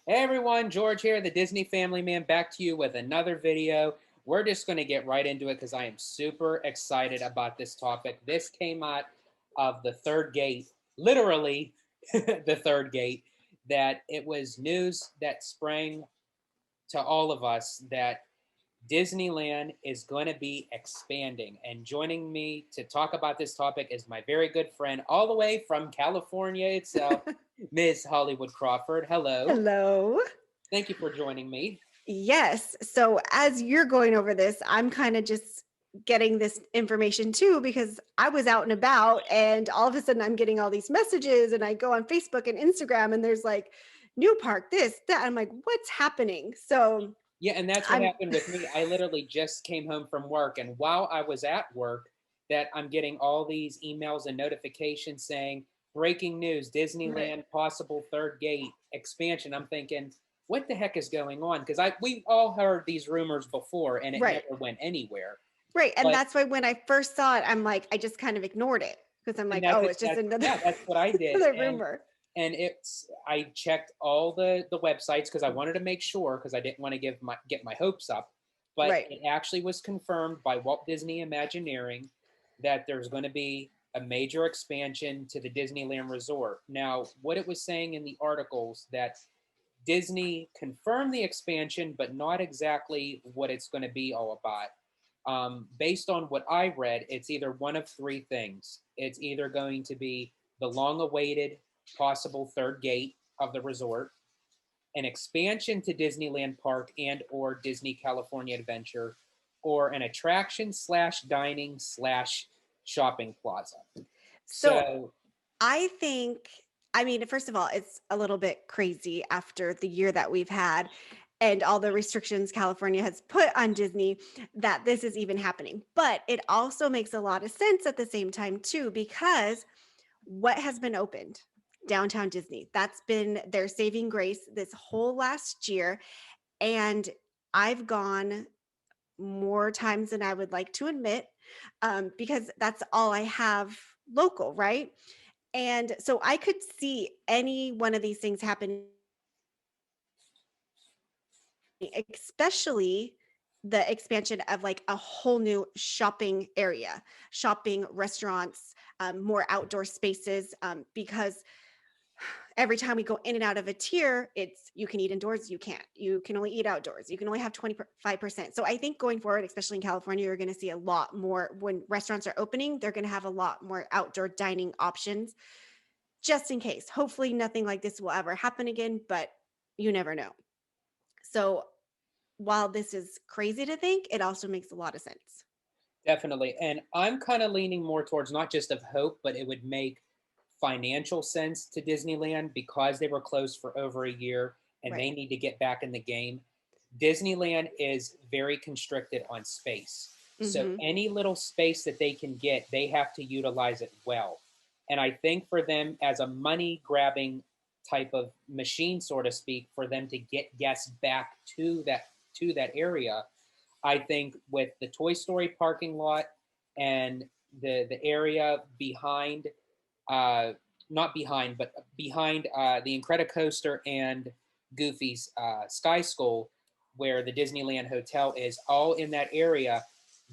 Hey everyone, George here, the Disney Family Man, back to you with another video. We're just going to get right into it because I am super excited about this topic. This came out of the third gate, literally the third gate, that it was news that sprang to all of us that Disneyland is going to be expanding. And joining me to talk about this topic is my very good friend, all the way from California itself, Ms. Hollywood Crawford. Hello. Hello. Thank you for joining me. Yes. So as you're going over this, I'm kind of just getting this information too because I was out and about and all of a sudden I'm getting all these messages and I go on Facebook and Instagram and there's like new park this that I'm like what's happening? So Yeah, and that's what I'm happened with me. I literally just came home from work, and while I was at work, that I'm getting all these emails and notifications saying breaking news, right. Disneyland possible third gate expansion. I'm thinking, what the heck is going on? Because I we all heard these rumors before and it Right. never went anywhere. Right. And But that's why when I first saw it I'm like I just kind of ignored it because I'm and like that's oh it, it's just that's another yeah, that's what I did. another And rumor. it's I checked all the websites because I wanted to make sure because I didn't want to get my hopes up, but Right. it actually was confirmed by Walt Disney Imagineering that there's going to be a major expansion to the Disneyland Resort. Now, what it was saying in the articles that Disney confirmed the expansion, but not exactly what it's going to be all about. Based on what I read, it's either one of three things. It's either going to be the long awaited possible third gate of the resort, an expansion to Disneyland Park and or Disney California Adventure, or an attraction slash dining slash shopping plaza. So So I think, I mean, first of all, it's a little bit crazy after the year that we've had and all the restrictions California has put on Disney that this is even happening. But it also makes a lot of sense at the same time, too, because what has been opened? Downtown Disney. That's been their saving grace this whole last year. And I've gone more times than I would like to admit because that's all I have local, right? And so I could see any one of these things happening, especially the expansion of like a whole new shopping area, shopping, restaurants, more outdoor spaces, because every time we go in and out of a tier, it's you can eat indoors, you can't. You can only eat outdoors. You can only have 25%. So I think going forward, especially in California, you're going to see a lot more when restaurants are opening, they're going to have a lot more outdoor dining options just in case. Hopefully, nothing like this will ever happen again, but you never know. So, while this is crazy to think, it also makes a lot of sense. definitely. And I'm kind of leaning more towards not just of hope, but it would make financial sense to Disneyland because they were closed for over a year and Right. they need to get back in the game. Disneyland is very constricted on space. So Hmm. any little space that they can get, they have to utilize it well. And I think for them as a money grabbing type of machine, so to speak, for them to get guests back to that area, I think with the Toy Story parking lot and the area behind, uh, not behind, but behind the Incredicoaster and Goofy's Sky School, where the Disneyland Hotel is, all in that area.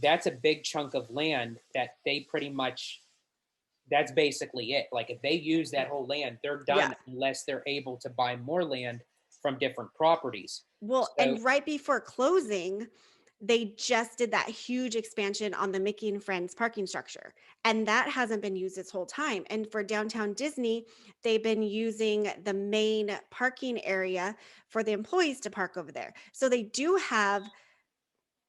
That's a big chunk of land that they pretty much. That's basically it. Like if they use that Right. whole land, they're Yeah. done unless they're able to buy more land from different properties. Well, So and right before closing, they just did that huge expansion on the Mickey and Friends parking structure. And that hasn't been used this whole time. And for downtown Disney, they've been using the main parking area for the employees to park over there. So they do have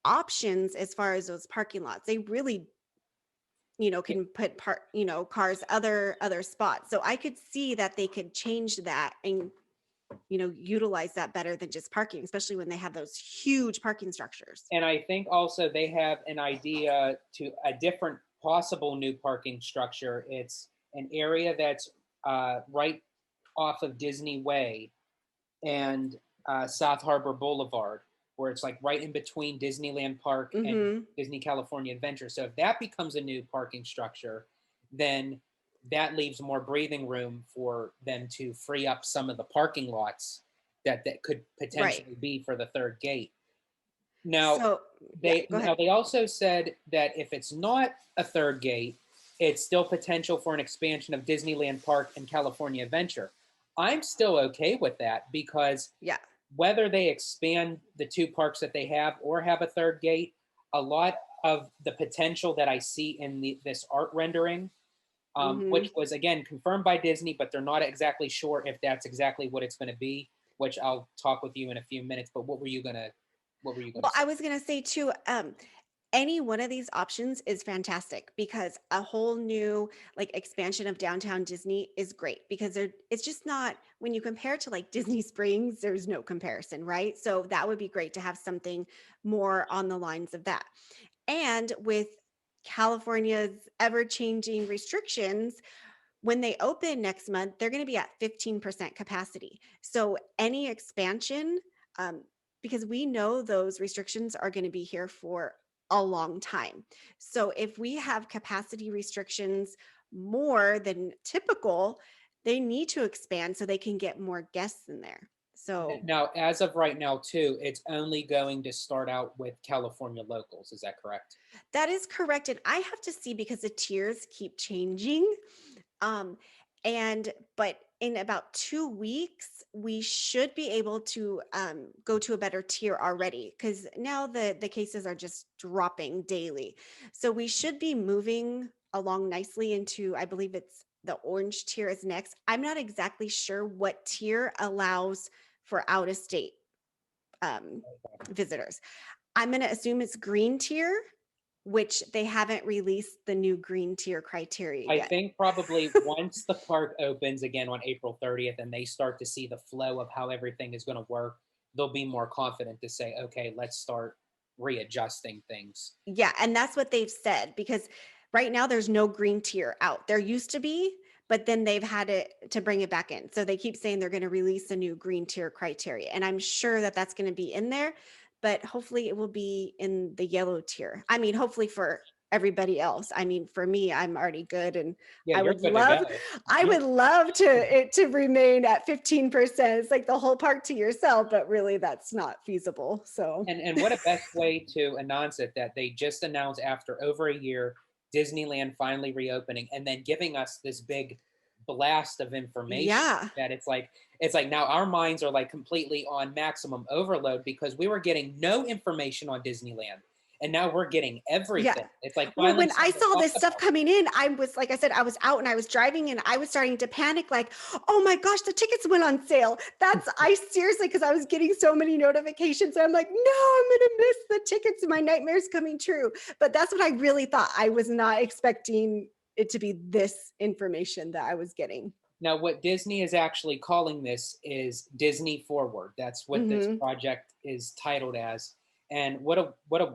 options as far as those parking lots. They really, can put cars other spots. So I could see that they could change that and utilize that better than just parking, especially when they have those huge parking structures. and I think also they have an idea to a different possible new parking structure. It's an area that's right off of Disney Way and South Harbor Boulevard, where it's like right in between Disneyland Park and Mhm. Disney California Adventure. So if that becomes a new parking structure, then that leaves more breathing room for them to free up some of the parking lots that could Right. potentially be for the third gate. Now, So, yeah, go ahead. they also said that if it's not a third gate, it's still potential for an expansion of Disneyland Park and California Adventure. I'm still okay with that because Yeah. whether they expand the two parks that they have or have a third gate, a lot of the potential that I see in this art rendering, Hmm. which was again confirmed by Disney, but they're not exactly sure if that's exactly what it's going to be. Which I'll talk with you in a few minutes. But what were you gonna Well, say? I was going to say too, any one of these options is fantastic because a whole new like expansion of downtown Disney is great because it's just not when you compare to like Disney Springs, there's no comparison, right? So that would be great to have something more on the lines of that. And with California's ever changing restrictions, when they open next month, they're going to be at 15% capacity. So any expansion, um, because we know those restrictions are going to be here for a long time. So if we have capacity restrictions more than typical, they need to expand so they can get more guests in there. So Now, as of right now, too, it's only going to start out with California locals. Is that correct? that is correct. And I have to see because the tiers keep changing. Um, and but in about 2 weeks, we should be able to go to a better tier already because now the cases are just dropping daily. So we should be moving along nicely into, I believe it's the orange tier is next. I'm not exactly sure what tier allows for out of state um, visitors. I'm going to assume it's green tier, which they haven't released the new green tier criteria I yet. think probably once the park opens again on April 30th and they start to see the flow of how everything is going to work, they'll be more confident to say, okay, let's start readjusting things. Yeah, and that's what they've said because right now there's no green tier out. There used to be, but then they've had it to bring it back in. So they keep saying they're going to release a new green tier criteria. And I'm sure that that's going to be in there, but hopefully it will be in the yellow tier. I mean, hopefully for everybody else. I mean, for me, I'm already good and Yeah, I you're would good to go. love I You're would love to it to remain at 15%. It's like the whole park to yourself, but really that's not feasible. So, and what a best way to announce it that they just announced after over a year Disneyland finally reopening and then giving us this big blast of information yeah. that it's like now our minds are like completely on maximum overload because we were getting no information on Disneyland and now we're getting Yeah. everything. It's like Well, finally when I something to saw talk this stuff about. coming in, I was like I said, I was out and I was driving and I was starting to panic, like, oh my gosh, the tickets went on sale. I seriously, because I was getting so many notifications. I'm like, no, I'm gonna miss the tickets. My nightmare's coming true. But that's what I really thought. I was not expecting it to be this information that I was getting. Now, what Disney is actually calling this is Disney Forward. That's what this Hmm. project is titled as. And what a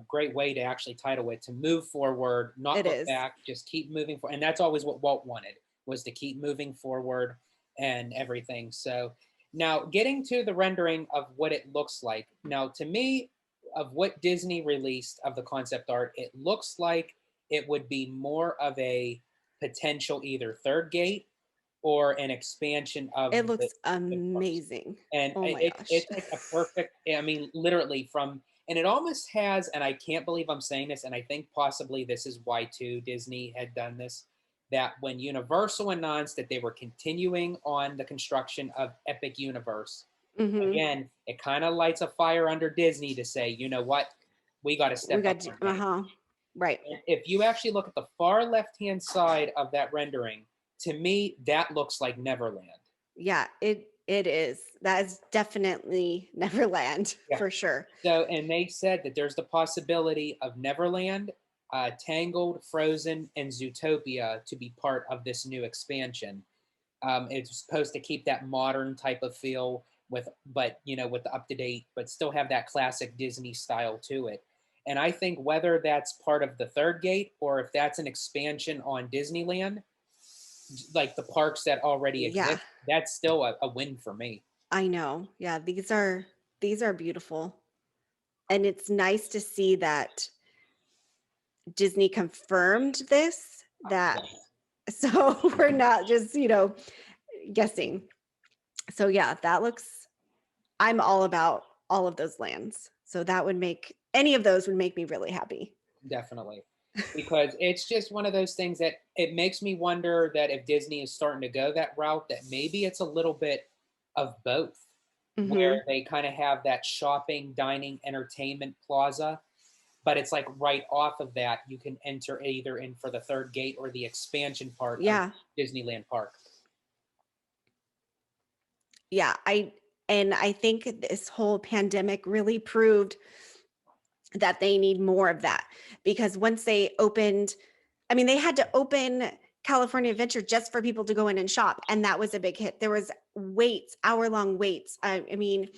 great way to actually title it, to move forward, not It look is. back, just keep moving forward. And that's always what Walt wanted, was to keep moving forward and everything. So now getting to the rendering of what it looks like. Now, to me, of what Disney released of the concept art, it looks like it would be more of a potential either third gate or an expansion of It looks the parks. amazing. And Oh my it's gosh. like a perfect, I mean, literally from, and it almost has, and I can't believe I'm saying this, and I think possibly this is why too Disney had done this, that when Universal announced that they were continuing on the construction of Epic Universe, Hmm. again, it kind of lights a fire under Disney to say, you know what, we got to We step up got our game. uh-huh. Right. If you actually look at the far left hand side of that rendering, to me, that looks like Neverland. Yeah, it is. That is definitely Neverland Yeah. for sure. So, and they said that there's the possibility of Neverland, Tangled, Frozen, and Zootopia to be part of this new expansion. It's supposed to keep that modern type of feel with, but with the up to date, but still have that classic Disney style to it. And I think whether that's part of the third gate or if that's an expansion on Disneyland, like the parks that already Yeah, exist, that's still a win for me. I know. Yeah, these are beautiful. And it's nice to see that Disney confirmed this that Yes. so we're not just, guessing. So yeah, that looks I'm all about all of those lands. So that would make any of those would make me really happy. Definitely. Because it's just one of those things that it makes me wonder that if Disney is starting to go that route, that maybe it's a little bit of both, where Hmm. they kind of have that shopping, dining, entertainment plaza, but it's like right off of that, you can enter either in for the third gate or the expansion part of Yeah. Disneyland Park. Yeah. I think this whole pandemic really proved that they need more of that because once they opened, I mean, they had to open California Adventure just for people to go in and shop, and that was a big hit. There was waits, hour-long waits. I mean,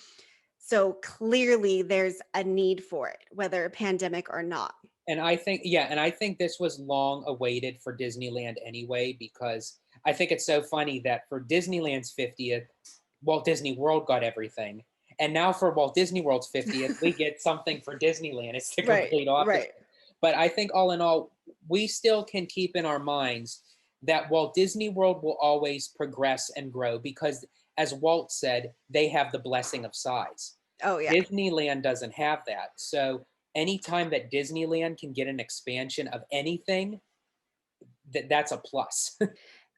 so clearly there's a need for it, whether a pandemic or not. And I think, yeah, and I think this was long awaited for Disneyland anyway, because I think it's so funny that for Disneyland's 50th, Walt Disney World got everything. And now for Walt Disney World's 50th, we get something for Disneyland. It's the Right, complete opposite. right. But I think all in all, we still can keep in our minds that Walt Disney World will always progress and grow because, as Walt said, they have the blessing of size. Oh yeah. Disneyland doesn't have that. So anytime that Disneyland can get an expansion of anything, that's a plus.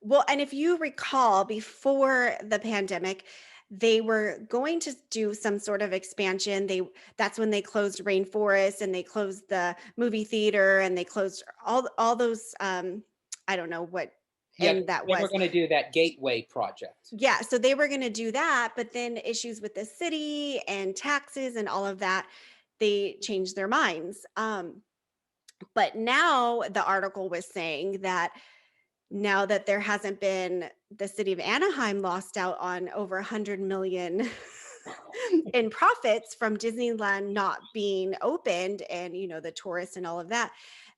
Well, and if you recall, before the pandemic, they were going to do some sort of expansion. That's when they closed Rainforest and they closed the movie theater and they closed all those I don't know what Yeah, and that they were was. going to do that Gateway project. Yeah, so they were going to do that, but then issues with the city and taxes and all of that, they changed their minds. But now the article was saying that now that there hasn't been the city of Anaheim lost out on over 100 million in profits from Disneyland not being opened and the tourists and all of that,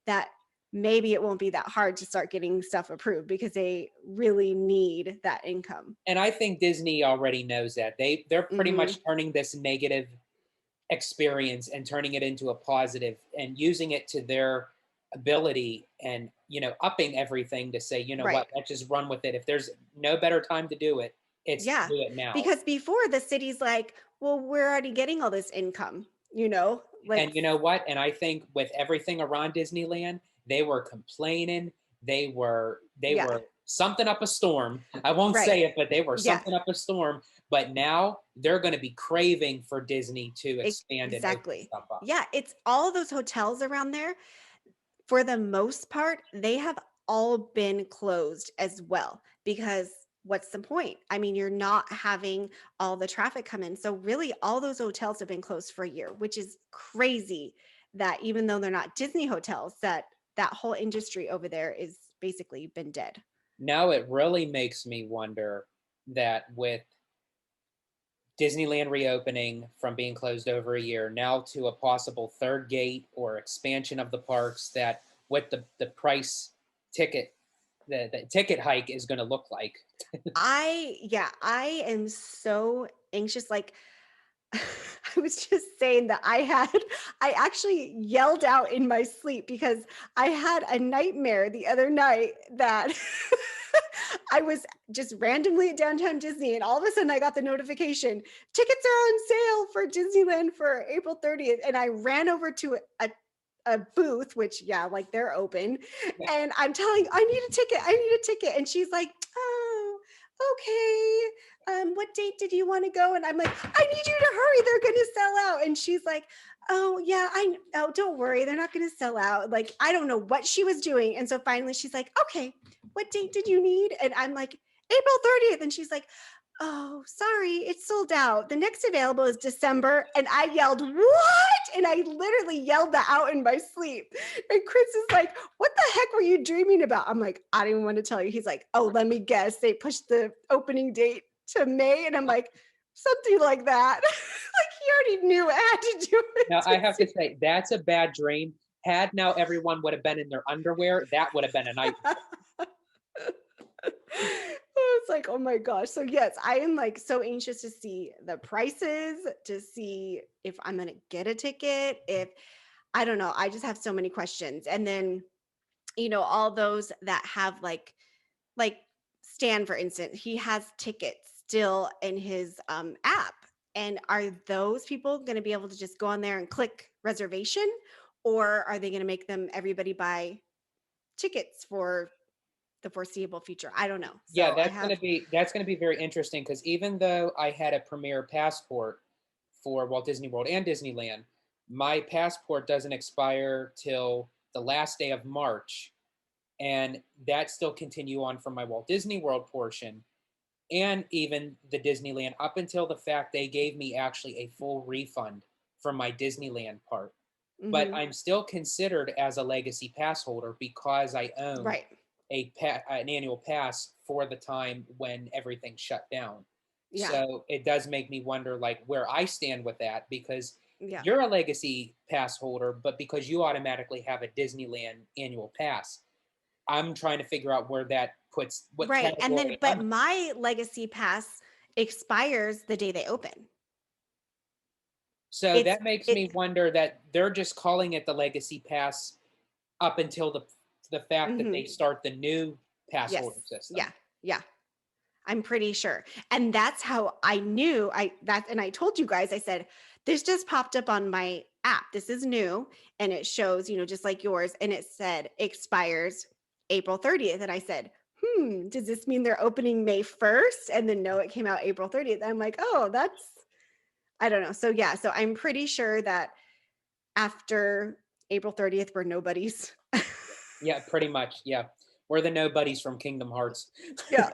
that maybe it won't be that hard to start getting stuff approved because they really need that income. And I think Disney already knows that. They're pretty Mhm. much turning this negative experience and turning it into a positive and using it to their ability and upping everything to say, you know Right. what, let's just run with it. If there's no better time to do it, it's to Yeah. do it now. Because before the city's like, well, we're already getting all this income, like, And you know what? And I think with everything around Disneyland, they were complaining. They were yeah, something up a storm. I won't right. say it, but they were Yeah, something up a storm. But now they're going to be craving for Disney to expand and open exactly. stuff up. Yeah, it's all those hotels around there. For the most part, they have all been closed as well because what's the point? I mean, you're not having all the traffic come in. So really all those hotels have been closed for a year, which is crazy that even though they're not Disney hotels, that whole industry over there is basically been dead. Now it really makes me wonder that with Disneyland reopening from being closed over a year now to a possible third gate or expansion of the parks, that what the price ticket the ticket hike is going to look like. I am so anxious. Like I was just saying that I actually yelled out in my sleep because I had a nightmare the other night that I was just randomly at downtown Disney and all of a sudden I got the notification tickets are on sale for Disneyland for April 30th. And I ran over to a booth, which, yeah, like they're open. And I'm telling, I need a ticket. I need a ticket. And she's like, oh, okay. What date did you want to go? And I'm like, I need you to hurry. They're going to sell out. And she's like, oh yeah, oh, don't worry. They're not going to sell out. Like, I don't know what she was doing. And so finally she's like, okay, what date did you need? And I'm like, April 30th. And she's like, oh, sorry, it's sold out. The next available is December. And I yelled, what? And I literally yelled that out in my sleep. And Chris is like, what the heck were you dreaming about? I'm like, I don't even want to tell you. He's like, oh, let me guess. They pushed the opening date to May. And I'm like, something like that. Like he already knew I had to do Now I it. have to say that's a bad dream. Had now everyone would have been in their underwear, that would have been a nightmare. It's like, oh my gosh. So yes, I am like so anxious to see the prices, to see if I'm gonna get a ticket, if I don't know. I just have so many questions. And then, all those that have like Stan, for instance, he has tickets still in his app. And are those people going to be able to just go on there and click reservation, or are they going to make them everybody buy tickets for the foreseeable future? I don't know. Yeah, So I have that's gonna be very interesting because even though I had a Premier passport for Walt Disney World and Disneyland, my passport doesn't expire till the last day of March, and that still continue on from my Walt Disney World portion and even the Disneyland up until the fact they gave me actually a full refund from my Disneyland part. But mhm, I'm still considered as a legacy pass holder because I owned right. an annual pass for the time when everything shut down. Yeah. So it does make me wonder like where I stand with that because Yeah. you're a legacy pass holder, but because you automatically have a Disneyland annual pass, I'm trying to figure out where that puts what Right. And then category but I'm in. my legacy pass expires the day they open. So It's that makes me it wonder that they're just calling it the legacy pass up until the fact that they mhm. start the new pass Yes. holder system. Yeah. Yeah. I'm pretty sure. And that's how I knew and I told you guys, I said, this just popped up on my app. This is new. And it shows, just like yours. And it said expires April 30th. And I said, does this mean they're opening May 1st? And then no, it came out April 30th. I'm like, oh, I don't know. So yeah, so I'm pretty sure that after April 30th, we're nobodies. Yeah, pretty much. Yeah. We're the nobodies from Kingdom Hearts. Yeah.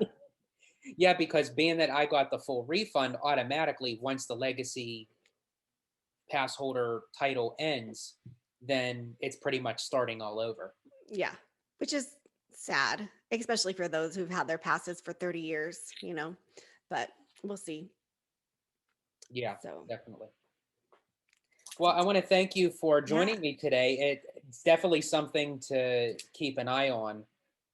Yeah, because being that I got the full refund automatically once the legacy pass holder title ends, then it's pretty much starting all over. Yeah. Which is sad, especially for those who've had their passes for 30 years, but we'll see. Yeah, So, definitely. Well, I want to thank you for yeah, joining me today. It's definitely something to keep an eye on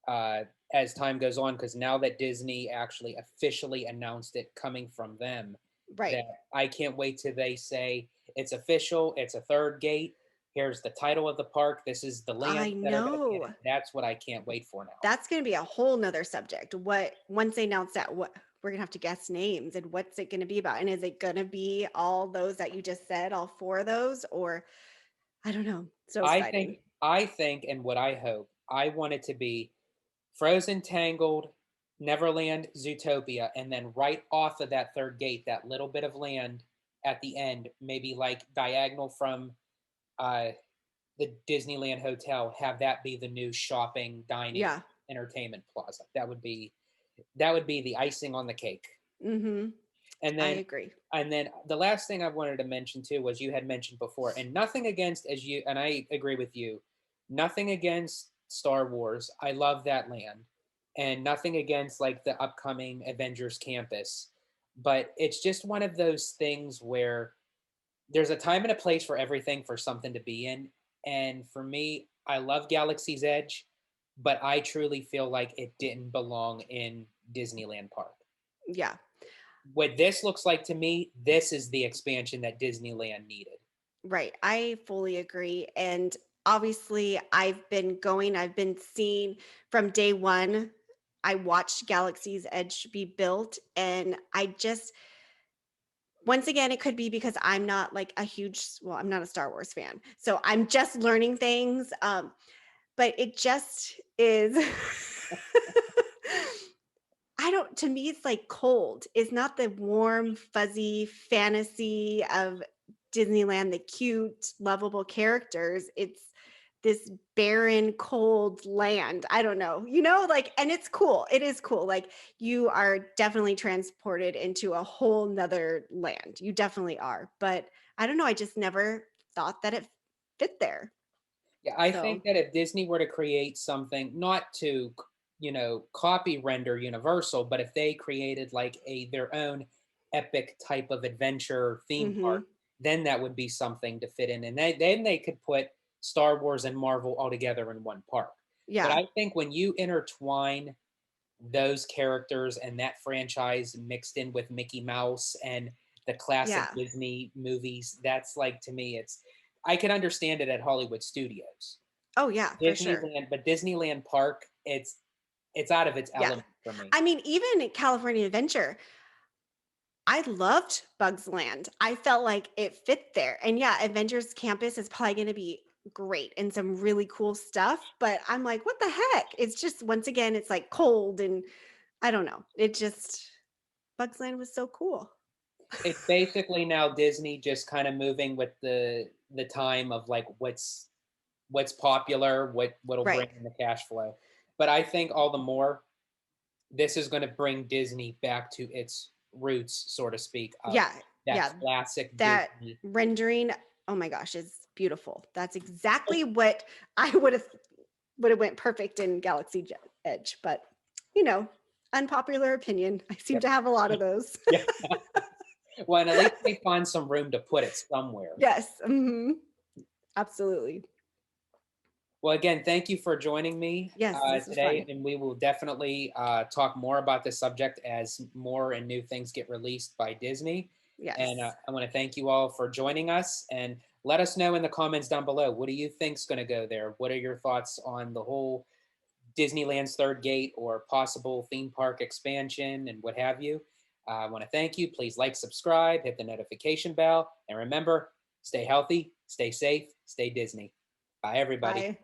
uh, as time goes on, because now that Disney actually officially announced it coming from them, right. that I can't wait till they say it's official, it's a third gate. Here's the title of the park. This is the land I that are going to be in it. know. That's what I can't wait for now. That's going to be a whole nother subject. Once they announce that, what we're going to have to guess names and what's it going to be about? And is it going to be all those that you just said, all four of those? Or I don't know. So exciting. I think, and what I hope, I want it to be Frozen, Tangled, Neverland, Zootopia, and then right off of that third gate, that little bit of land at the end, maybe like diagonal from uh, the Disneyland Hotel, have that be the new shopping, dining, Yeah. entertainment plaza. That would be the icing on the cake. Mm-hmm. And I then agree. the last thing I wanted to mention too was you had mentioned before, and nothing against as you and I agree with you, nothing against Star Wars. I love that land, and nothing against like the upcoming Avengers campus, but it's just one of those things where there's a time and a place for everything for something to be in. And for me, I love Galaxy's Edge, but I truly feel like it didn't belong in Disneyland Park. Yeah. What this looks like to me, this is the expansion that Disneyland needed. Right. I fully agree. And obviously, I've been seeing from day one. I watched Galaxy's Edge be built. And once again, it could be because I'm not like I'm not a Star Wars fan. So I'm just learning things. But it just is. To me, it's like cold. It's not the warm, fuzzy fantasy of Disneyland, the cute, lovable characters. It's this barren, cold land. I don't know, and it's cool. It is cool. Like you are definitely transported into a whole nother land. You definitely are. But I don't know. I just never thought that it fit there. Yeah, I So think that if Disney were to create something, not to, copy render Universal, but if they created like their own epic type of adventure theme park, mhm. then that would be something to fit in. And then they could put Star Wars and Marvel all together in one park. But Yeah. I think when you intertwine those characters and that franchise mixed in with Mickey Mouse and the classic Yeah. Disney movies, that's like to me, I can understand it at Hollywood Studios. Oh yeah, for sure. Disneyland Park, it's out of its Yeah. element for me. I mean, even California Adventure, I loved Bugs Land. I felt like it fit there. And yeah, Avengers Campus is probably going to be great and some really cool stuff. But I'm like, what the heck? It's just, once again, it's like cold and I don't know. It just, Bugs Land was so cool. It's basically now Disney just kind of moving with the time of like what's popular, what'll Right. bring in the cash flow. But I think all the more this is going to bring Disney back to its roots, so to speak, of Yeah. that Yeah. classic That Disney. rendering, oh my gosh, is beautiful. That's exactly what I would have went perfect in Edge. But, you know, unpopular opinion. I seem Yep. to have a lot of those. Yeah. Well, and at least they find some room to put it somewhere. Yes. Absolutely. Well, again, thank you for joining me Yes, this was today, fun. and we will definitely talk more about this subject as more and new things get released by Disney. And Yes. I want to thank you all for joining us, and let us know in the comments down below, what do you think's going to go there? What are your thoughts on the whole Disneyland's third gate or possible theme park expansion and what have you? I want to thank you. Please like, subscribe, hit the notification bell, and remember, stay healthy, stay safe, stay Disney. Bye, everybody. Bye.